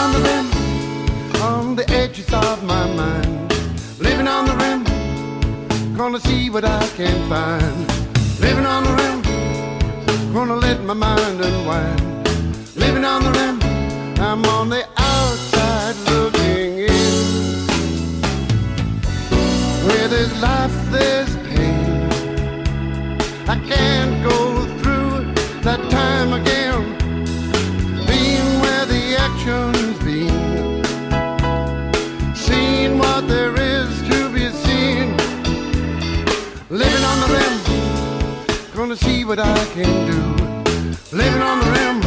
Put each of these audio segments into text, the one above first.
on the rim, on the edges of my mind. Living on the rim, gonna see what I can find. Living on the rim, gonna let my mind unwind. Living on the rim, I'm on the outside looking in. Where there's life, there's pain. I can't go through that time again. Being where the action's been, seeing what there is to be seen. Living on the rim, gonna see what I can do. Living on the rim,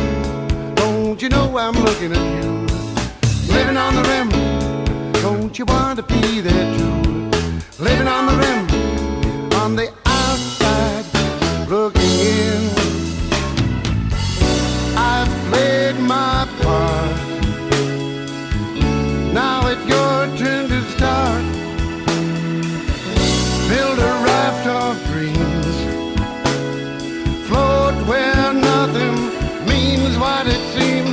don't you know I'm looking at you. Living on the rim, don't you want to be there too. Living on the rim, on the outside looking in. I've played my part, now it's your turn to start. Build a raft of dreams, float where nothing means what it seems.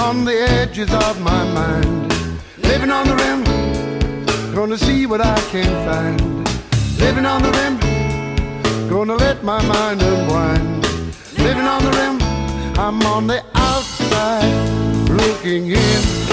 On the edges of my mind. Living on the rim, gonna see what I can find. Living on the rim, gonna let my mind unwind. Living on the rim, I'm on the outside looking in.